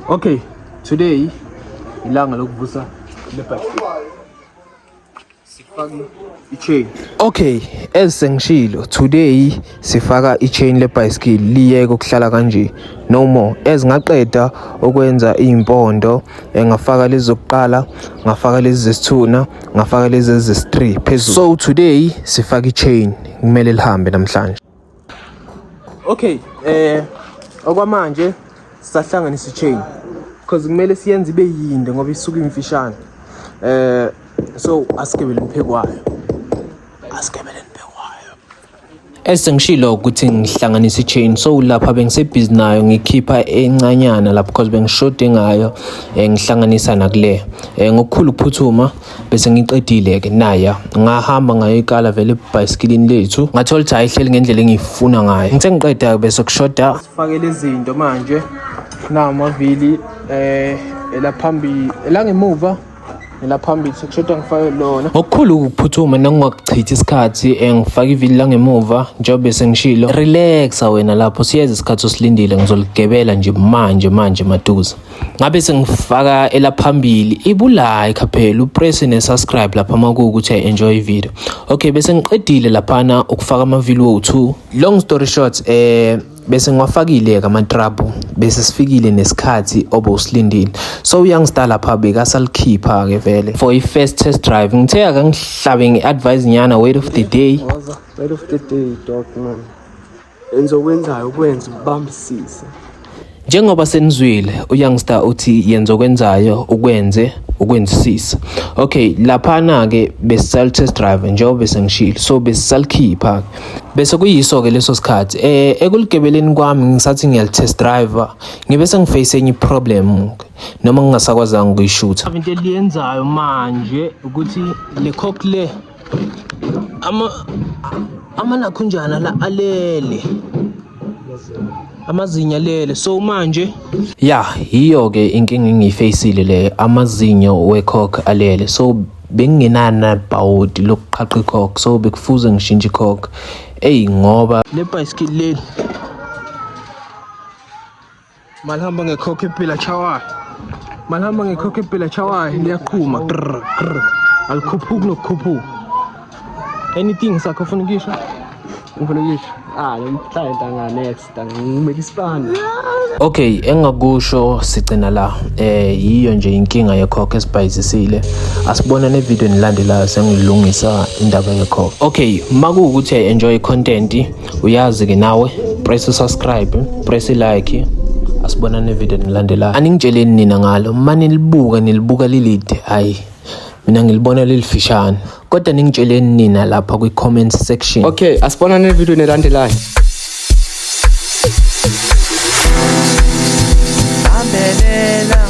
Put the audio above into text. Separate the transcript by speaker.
Speaker 1: Okay, today ilanga lokuvusa lebhayisikili. Sifaka i-chain. Okay, as sengishilo, today sifaka i-chain lebhayisikili liyeke ukuhlala kanje. No more. As ngaqeda ukwenza impondo, ngafaka lezi zokuqala, ngafaka lezi zesithuna, ngafaka lezi zesi3 phezulu. So today sifaka i-chain, kumele lihambe namhlanje. Okay, okwamanje sahlanganisa i-chain because kumele siyenze ibe yinde ngoba isuka imfishane. So asikebele imphekwayo. Esengishilo ukuthi ngihlanganisa i-chain, so lapha bengisebhizi nayo ngikhipha encanyana lapha because bengishode ngayo, ngihlanganisa nakule ngokukhulu ukuphuthuma bese ngiqedile ke naya ngahamba ngayo ikala vele ebhayisikilini lethu ngathola ukuthi ayihleli ngendlela engiyifuna ngayo. Ngithe ngiqeda bese kushoda sifake lezi zinto manje namavili elaphambili elangemuva elaphambili sekushoda ngifake lona ngokukhulu ukuphuthuma nangingakuchithi isikhathi ngifaka ivili langemuva njengoba bese ngishilo relaxa wena lapho siyeza isikhathi osilindile ngizoligebela nje manje maduze ngabe sengifaka elaphambili ibula ikhaphela upress ne-subscribe lapha makuwukuthi enjoy video. Okay, bese ngiqedile laphana ukufaka amavili wo2. Long story short, bese ngiwafakile kamatrapu bese sifikile nesikhathi obusilindile. So youngster lapha bekasalikhipha ke vele for i-first test drive. Ngithe aka ngihlabe ngi-advise nyana word of the day dog man. Enzokwenzayo ukwenza ubambisise njengoba senizwile uyoungster uthi yenza okwenzayo ukwenzisisa. Okay, laphana ke besal test drive njengoba bese ngishilo, so besalikhipha bese kuyiso ke leso sikhathi ekuligebeleni kwami ngisathi ngiyalitest driver ngibe sengiface enye problem noma ngingasakwazanga ukuyishutha. Into eliyenzayo manje ukuthi le cock le amanakhunjana la alele amazinyo lele, so manje hiyo ke inkinga engiyifacile le amazinyo wecock alele, so bengingenana bawodi lokuqhaqa icock, so bekufuze ngishintshe icock ngoba le bicycle leli malihamba ngecock impila chawayo liyaqhuma alikhuphuki nokukhuphuka anything sakho ufuna ukisho okay, engakusho sigcina la yiyo nje inkinga yecock esibhayizisile. Asibona nevideo nilandelayo sengilungisa indaba yecock. Okay, makuwukuthi enjoy content uyazi ke nawe press subscribe, press like, asibona nevideo nilandelayo. Aningitsheleni nina ngalo manje nilibuka lilide, mina ngilibona lilifishane kodwa ningitsheleni nina lapha kwi-comment section.
Speaker 2: Okay, asibona nevideo nilandelayo. Ambelela